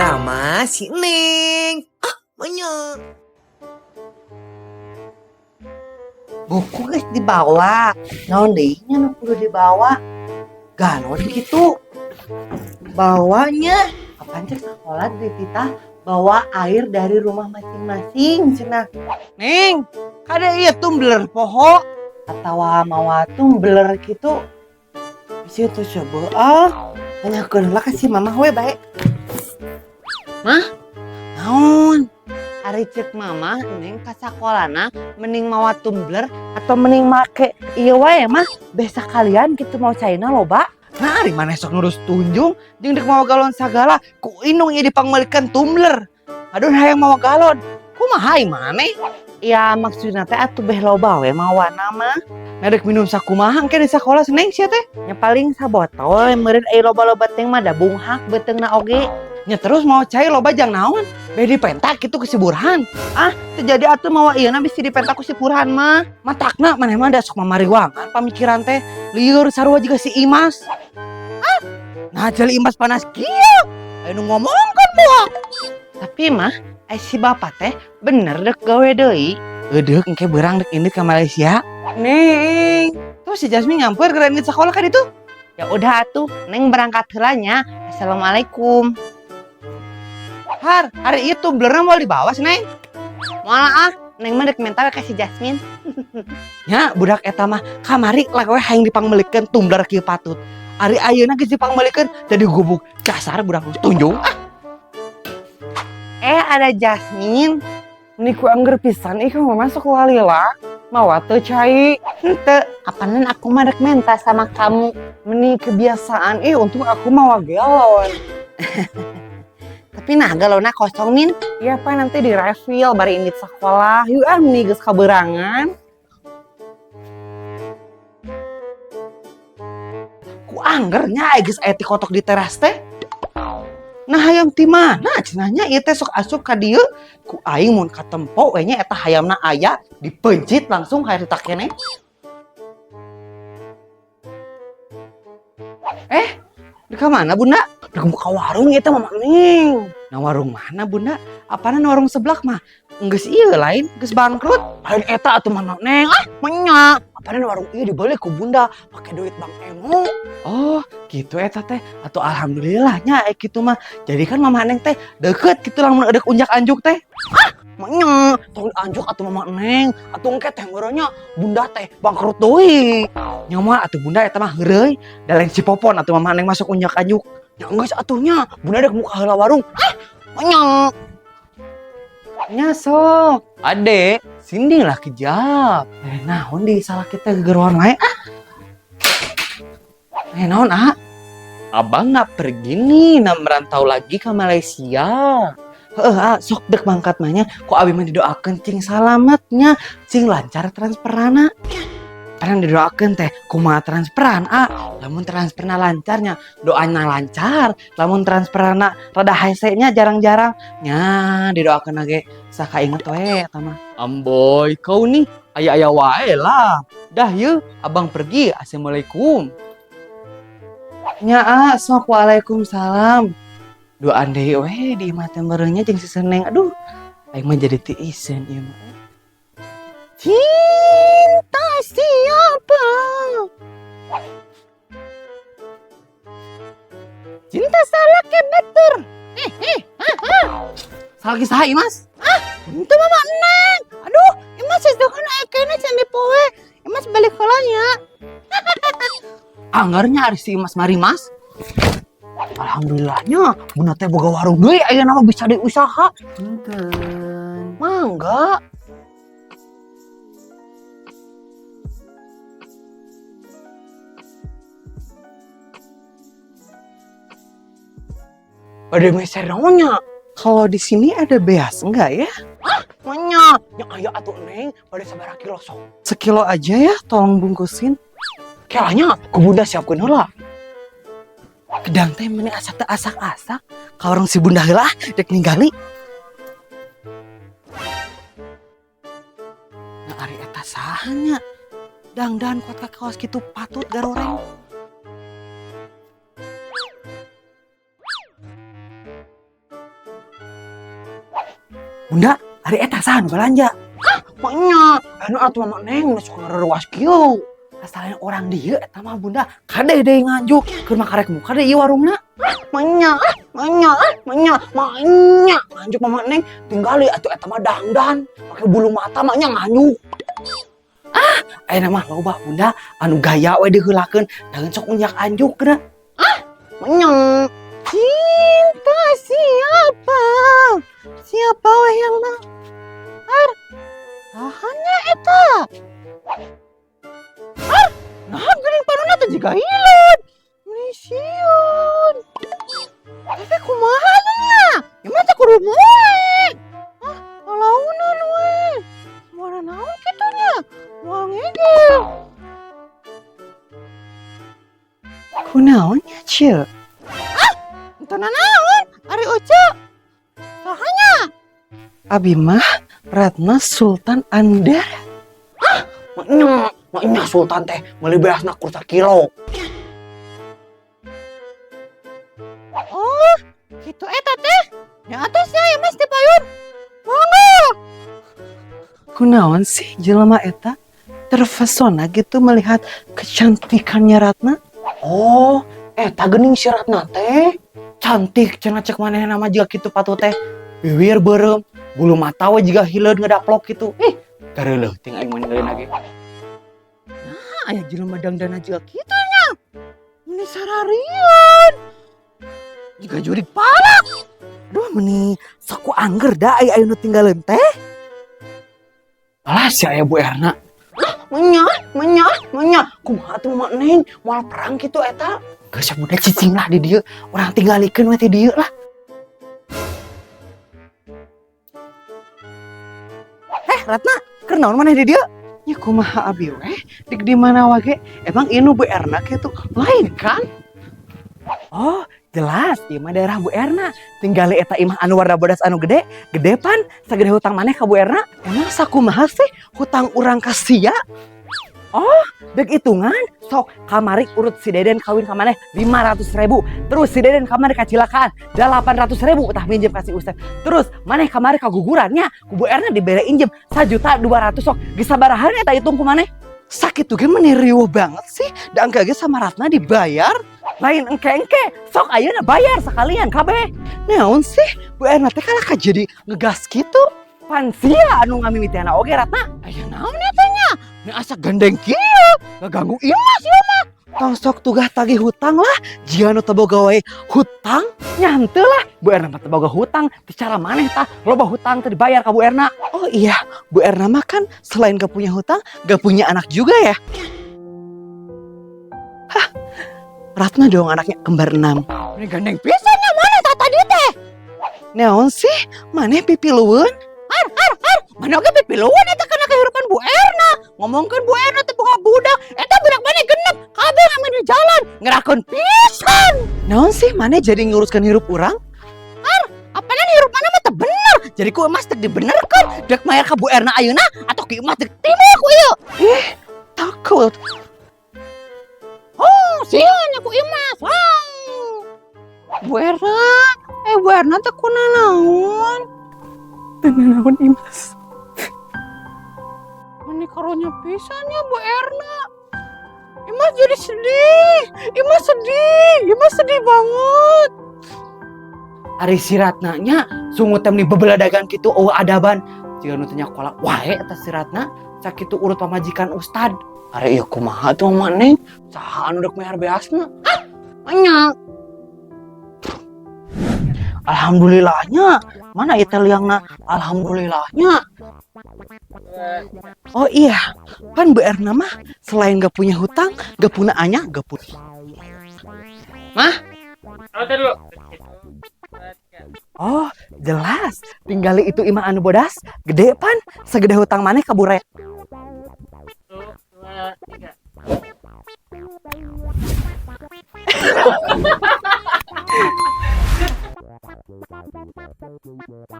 drama si Neng. Banyak. Buku guys dibawa. Naon deui nya nu kudu dibawa? Galon gitu. Bawanya apaan cek sekolah di titah bawa air dari rumah masing-masing cenah. Neng, kada ieu tumbler poho atawa mawa tumbler gitu. Bisi tuh coba tanyakeun lah ka si mamah we bae. Mah, naon? Ari cek mama, neng ka sakolana mending mawa tumbler atau mending make ieu wae mah besa kalian gitu mau caina loba. Nah, ari mana sok nurus tunjung jeung dek mawa galon sagala ku indung ieu dipangmelikeun tumbler. Aduh hayang mawa galon. Kumaha ieu maneh? Ya maksudna teh atuh beh loba we mawana mah. Ngadek minum sakumaha engke di sakola seneng sia teh. Nya paling sabotol meureun aya loba-loba teh mah da bunghak beuteungna oge. Nya terus mau cai loba jang naon? Beh dipentak gitu ku si Burhan. Ah, teu jadi atuh mawa ieuna bisi dipentak ku si Burhan mah. Matakna maneh mah da sok mamariwangan pamikiran teh. Lieur sarua juga si Imas. Ah, nah jeli Imas panas kieu. Aya nu ngomongkeun buah. Tapi mah si bapak teh bener dek gawe deui. Eudeuh engke beurang dek indit ka Malaysia. Neng, tuh si Jasmine nyamper ke indit sekolah kan itu? Ya udah atuh, Neng berangkat heula nya. Assalamualaikum. Har, hari itu tumblerna mau dibawa sih Neng. Moal Neng mah dek mental ka si Jasmine. Nya budak eta mah kamari lawe hayang dipangmelikeun tumbler kieu patut. Ari ayeuna geus dipangmelikeun jadi gubuk dasar budak tunjung. Ada Jasmine. Ini ku angger pisan ih kamu masuk walila. Mawa teu cai. Henteu, apanan aku mah dek menta sama kamu. Meni kebiasaan untung aku mawa galon. Tapi nah galona kosong Min. Iya pak nanti di refill bari indit sekolah. Yuk meni geus kaberangan. Ku anggernya geus aya ti kotok di teras teh. Nah hayam ti mana cenahnya ieu teh sok asup ka dieu. Ku aing mun katempo we nya eta hayamna aya dipencit langsung hayar ditak keneh. Di mana Bunda? Di buka warung ieu teh Mama Neng. Nah warung mana Bunda? Apana warung sebelah mah? Geus ieu lain, geus bangkrut. Lain eta atuh Mama Neng. Menya. Apana warung ieu dibeli ku Bunda pake duit Bang Emo. Oh, gitu eta teh. Atuh alhamdulillahnya kitu mah. Jadi kan Mama Neng teh deket gitu lamun eudek unjak-anjuk teh. Menya, tong anjuk atuh Mama Neng. Atuh engke teh ngeureunnya Bunda teh bangkrut deui. Nya mah atuh Bunda eta mah heureuy. Da lain si Popon atuh Mama Neng masuk unjak-anjuk. Ya geus atuhnya Bunda dek muka heula warung. Menya. Nya sok. Ade, sinding lah kejap. Naon di salah kita gegeruan wae naon Abang nggak pergi nih merantau lagi ke Malaysia. Sok dek mangkat mahnya kok abi mah didoakeun cing salametnya cing lancar transferana. Karena didoakeun teh kumaha transferan lamun transferna lancarnya doanya lancar, lamun transferana rada hese-nya jarang-jarang nya didoakeun ge saka inget we eta mah. Amboy kau nih aya-aya wae lah. Dah yeuh abang pergi. Assalamualaikum. Nya sok waalaikumsalam. Doan deui we di imah teh meureunnya jeung si Seneng. Aduh, aing mah jadi ti isen ieu mah. Cinta siapa? Cinta salah ke betur. Salah kisah Imas? Itu Mama Neng. Aduh, Imas sedokan ekena can dipoe. Imas balik heula nya. Anggarnya ari si Imas mari Mas. Alhamdulillahnya Bunda teh boga warung deui aya nama bisa diusaha. Punten. Mangga. Ada meser naonnya? Kalau di sini ada beas enggak ya? Manya, yang aya atuh Neng, pada sabaraha kilo sok. Sekilo aja ya, tolong bungkusin. Kelanya, ku Bunda siapkeun heula. Kedang teh meuni asak teh asak-asak, ka orang si Bunda heula dek ningali. Nah ari eta saha nya? Dangdan kuat ka kaos kitu patut garoreng. Bunda, hari eta saha nu belanja? Maknya, anu atuh mama neng nu suka ngerewas kieu. Asalnya orang dia eta mah Bunda, kade deui nganjuk keur makarek muka deui ieu warungna. Maknya, nganjuk mama neng tinggali atuh eta mah dangdan, pakai bulu mata maknya nganyuk. Ayeuna mah loba Bunda, anu gaya we diheulakeun, daun sok unyak anjuk kena. Maknya, cinta siapa? Siapa weh yang nahar? Tahannya eta. Nah, geuning panonna teh jiga hileud. Misieun. Tapi kumaha nya? Ya mah teh kudu moe. Alaunan we. Moal naon kitu nya? Moal ngegel. Kunaon nya, Cil? Entah naon, ari Ucu. Sahanya? Abi mah Ratna Sultan Andar. Maknya Sultan teh meuli beasna kursa kilo. Oh, gitu eta teh. Ya atasnya ya Mas Tepayun. Mangga. Kunaon sih jelema eta terpesona gitu melihat kecantikannya Ratna? Oh, eta geuning si Ratna teh cantik cenah cek manehna mah jiga kitu patuh teh. Bibir beureum, bulu mata we jiga hileud ngadaplok kitu. Kareuleung ting aing meninggalin lagi. Nah, aya jelema dangdana juga kitu nya. Meni sararian. Jika jurik palak. Duh meni saku angger da aya nu tinggalin teh. Alah si aya Bu Erna. Menya. Kumaha tuh mak neng moal perang kitu eta. Geus budak cicing lah di dieu, urang tinggalikeun we ti dieu lah. Ratna, keur naon maneh di dieu? Ya kumaha abi weh, dik di mana wage? Emang inu Bu Erna kitu lain kan? Oh, jelas ieu mah daerah Bu Erna. Tinggali eta imah anu warna bodas anu gede pan sagede hutang maneh ka Bu Erna. Emang sakumaha sih hutang urang ka sia? Oh, dek hitungan. Sok kamari urut si Deden kawin ka maneh 500.000. Terus si Deden kamari kacilakaan 800.000 tah minjem kasih Usep. Terus maneh kamari kagugurannya ku Bu Erna dibere injem 1.200.000 sok. Geus sabaraha eta hitung ku maneh? Sakit tuh gimana riuh banget sih. Dan kagak sama Ratna dibayar. Lain engke-engke, sok ayeuna bayar sekalian kabeh. Naon sih Bu Erna teh kalah jadi ngegas gitu. Pansia anu ngamimitiana oge Ratna. Aya naon eta nya? Nya asa gandeng kieu, ngaganggu imas ieu mah. Tong sok tugah tagih hutang lah. Jika nu teu boga wae hutang, Nya henteu lah, Bu Erna mah teu boga hutang, teu cara maneh tah loba hutang teu dibayar ka Bu Erna. oh iya, Bu Erna mah kan selain gak punya hutang, gak punya anak juga ya. Hah, Ratna dong anaknya kembar 6. Ini gandeng pisannya mana tah tadi teh? Naon sih? Maneh pipi lueun? Mana oge pipiluan eta kana kehidupan Bu Erna. Ngomongkeun Bu Erna teh boga budak, eta budak maneh genep, kabeh ngamen di jalan, ngerakeun pisan. Naon sih maneh jadi nguruskan hirup urang? Apana hirup mana mah teu bener. Jadi ku emas teu dibenerkeun, dek mayar ka Bu Erna ayeuna atau ki emas dek timur ku ieu. Takut. Oh, sieun ku emas. Bu Erna teh kunaon? Naon imas? Ini karunya pisannya Bu Erna. Imas jadi sedih. Imas sedih banget. Ari si Ratna nya sungut temni bebeladagan kitu eueuh adaban. Jika nu teh nyakola wae eta si Ratna sakitu urut pamajikan ustad. Ari ieu kumaha tuh maneh? Saha anu dek mayar beasna? Banyak. Alhamdulillahnya. Mana itu liangna alhamdulillahnya. Oh iya, kan Bu Erna mah selain gak punya hutang, gak punya anya, gak punya. Mah? Oh, jelas. Tinggali itu imah anu bodas, gede pan, segede hutang maneh ka bure. 1, 2, 3.